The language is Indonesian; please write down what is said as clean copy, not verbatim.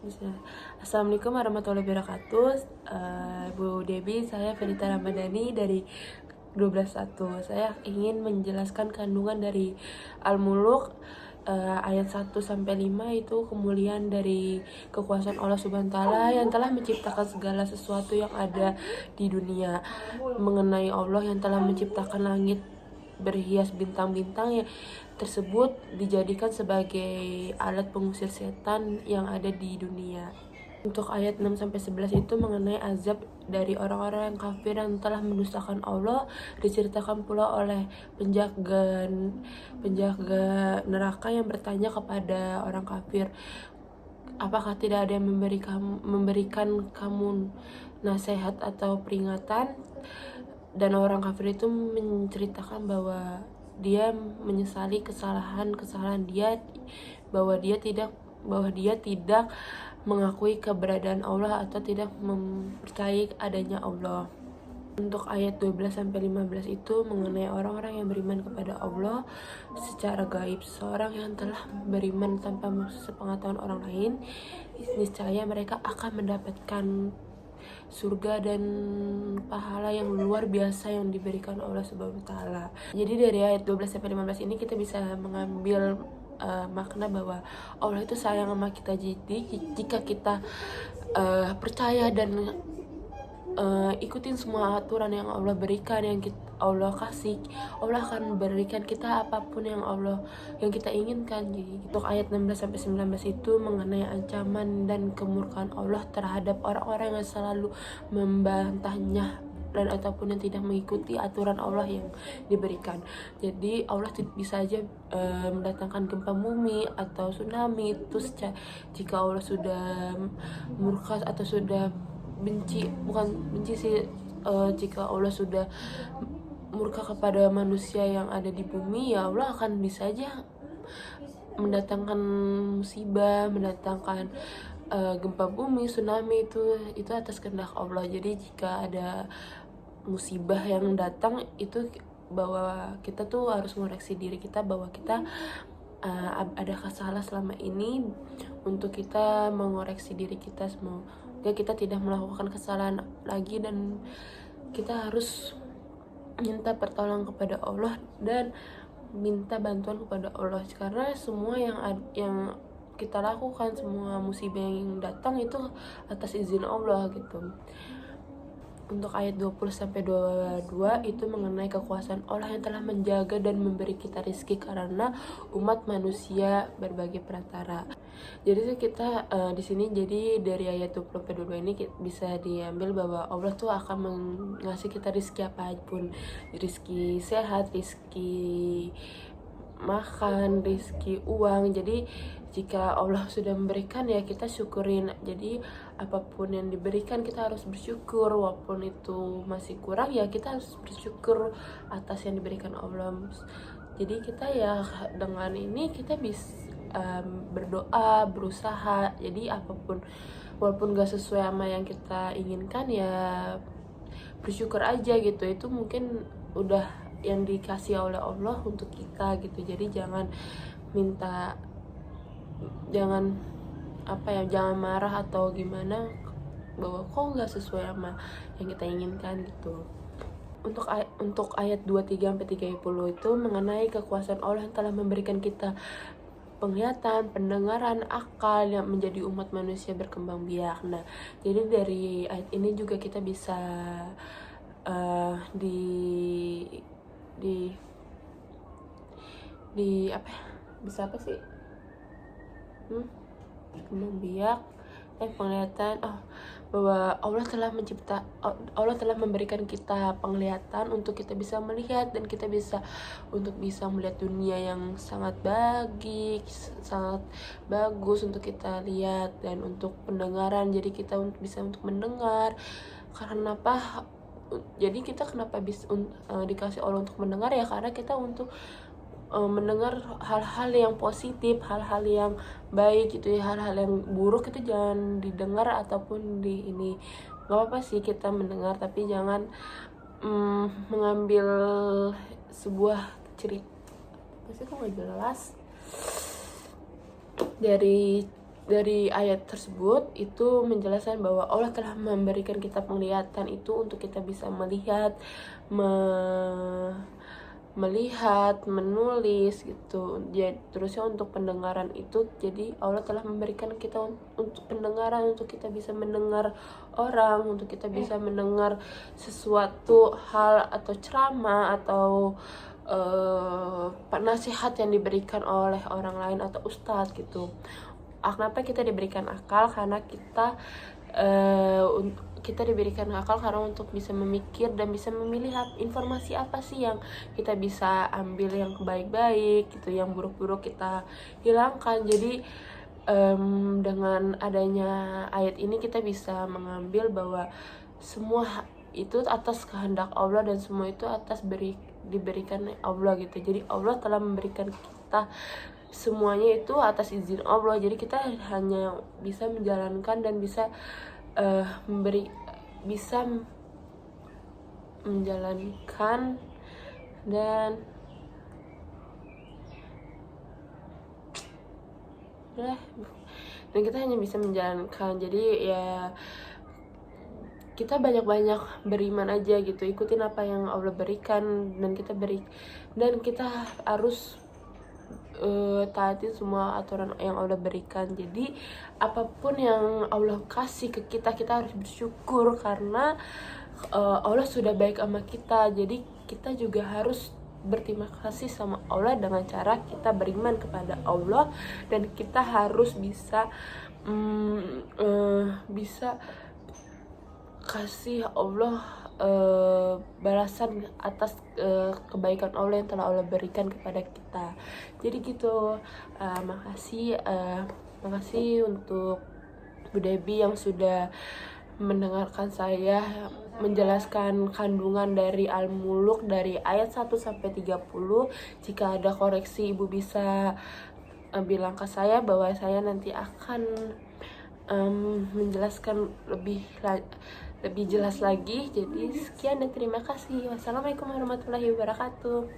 Bisa. Assalamualaikum warahmatullahi wabarakatuh. Bu Debi, saya Felita Ramadhani dari 12.1. Saya ingin menjelaskan kandungan dari Al-Muluk ayat 1 sampai 5, itu kemuliaan dari kekuasaan Allah Subhanahu wa taala yang telah menciptakan segala sesuatu yang ada di dunia. Mengenai Allah yang telah menciptakan langit berhias bintang-bintang yang tersebut dijadikan sebagai alat pengusir setan yang ada di dunia. Untuk ayat 6-11 itu mengenai azab dari orang-orang yang kafir yang telah mendustakan Allah. Diceritakan pula oleh penjaga neraka yang bertanya kepada orang kafir, apakah tidak ada yang memberikan kamu nasihat atau peringatan? Dan orang kafir itu menceritakan bahwa dia menyesali kesalahan dia, bahwa dia tidak mengakui keberadaan Allah atau tidak mempercayai adanya Allah. Untuk ayat 12-15 itu mengenai orang-orang yang beriman kepada Allah secara gaib. Seorang yang telah beriman tanpa sepengetahuan orang lain, niscaya mereka akan mendapatkan surga dan pahala yang luar biasa yang diberikan Allah Subhanahu wa taala. Jadi dari ayat 12-15 ini kita bisa mengambil makna bahwa Allah itu sayang sama kita. Jadi jika kita percaya dan ikutin semua aturan yang Allah berikan, yang Allah kasih, Allah akan berikan kita apapun yang kita inginkan. Jadi untuk ayat 16-19 itu mengenai ancaman dan kemurkaan Allah terhadap orang-orang yang selalu membantahnya dan ataupun yang tidak mengikuti aturan Allah yang diberikan. Jadi Allah bisa aja mendatangkan gempa bumi atau tsunami itu jika Allah sudah murka atau sudah jika Allah sudah murka kepada manusia yang ada di bumi, ya Allah akan bisa aja mendatangkan musibah, mendatangkan gempa bumi, tsunami, itu atas kehendak Allah. Jadi jika ada musibah yang datang, itu bahwa kita tuh harus mengoreksi diri kita bahwa kita ada salah selama ini, untuk kita mengoreksi diri kita semoga kita tidak melakukan kesalahan lagi, dan kita harus minta pertolongan kepada Allah dan minta bantuan kepada Allah, karena semua yang kita lakukan, semua musibah yang datang itu atas izin Allah gitu. Untuk ayat 20-22 itu mengenai kekuasaan Allah yang telah menjaga dan memberi kita rezeki karena umat manusia berbagai perantara. Jadi kita di sini, jadi dari ayat 20-22 ini bisa diambil bahwa Allah tuh akan ngasih kita rezeki apapun, rezeki sehat, rezeki makan, rezeki uang. Jadi jika Allah sudah memberikan, ya kita syukurin. Jadi apapun yang diberikan kita harus bersyukur, walaupun itu masih kurang ya kita harus bersyukur atas yang diberikan Allah. Jadi kita ya dengan ini kita bisa berdoa, berusaha. Jadi apapun, walaupun gak sesuai sama yang kita inginkan, ya bersyukur aja gitu. Itu mungkin udah yang dikasih oleh Allah untuk kita gitu. Jadi jangan jangan marah atau gimana bahwa kok nggak sesuai sama yang kita inginkan gitu. Untuk ayat 23-30 itu mengenai kekuasaan Allah yang telah memberikan kita penglihatan, pendengaran, akal yang menjadi umat manusia berkembang biak. Nah, jadi dari ayat ini juga kita bisa berkembang biak penglihatan, bahwa Allah telah memberikan kita penglihatan untuk kita bisa melihat, dan kita bisa melihat dunia yang sangat bagus untuk kita lihat, dan untuk pendengaran, jadi kita bisa untuk mendengar. Karena apa? Jadi kita kenapa bisa dikasih Allah untuk mendengar, ya karena kita untuk mendengar hal-hal yang positif, hal-hal yang baik gitu ya. Hal-hal yang buruk itu jangan didengar ataupun ini. Gak apa-apa sih kita mendengar, tapi jangan mengambil sebuah cerita, pasti kok gak jelas, dari dari ayat tersebut itu menjelaskan bahwa Allah telah memberikan kita penglihatan itu untuk kita bisa melihat, melihat, menulis gitu. Jadi terusnya untuk pendengaran itu, jadi Allah telah memberikan kita untuk pendengaran, untuk kita bisa mendengar orang, untuk kita bisa mendengar sesuatu hal atau ceramah atau nasihat yang diberikan oleh orang lain atau ustadz gitu. Kenapa kita diberikan akal? Karena kita diberikan akal karena untuk bisa memikir dan bisa memilih informasi apa sih yang kita bisa ambil yang baik-baik gitu, yang buruk-buruk kita hilangkan. Jadi dengan adanya ayat ini kita bisa mengambil bahwa semua itu atas kehendak Allah dan semua itu diberikan Allah gitu. Jadi Allah telah memberikan kita semuanya itu atas izin Allah. Jadi kita hanya bisa menjalankan dan bisa menjalankan dan kita hanya bisa menjalankan. Jadi ya kita banyak-banyak beriman aja gitu, ikutin apa yang Allah berikan dan kita harus taati semua aturan yang Allah berikan. Jadi apapun yang Allah kasih ke kita harus bersyukur karena Allah sudah baik sama kita. Jadi kita juga harus berterima kasih sama Allah dengan cara kita beriman kepada Allah, dan kita harus bisa kasih Allah balasan atas kebaikan Allah yang telah Allah berikan kepada kita. Jadi gitu. Makasih untuk Bu Debbie yang sudah mendengarkan saya menjelaskan kandungan dari Al-Muluk dari ayat 1 sampai 30. Jika ada koreksi, Ibu bisa bilang ke saya bahwa saya nanti akan menjelaskan lebih jelas lagi. Jadi sekian dan terima kasih. Wassalamualaikum warahmatullahi wabarakatuh.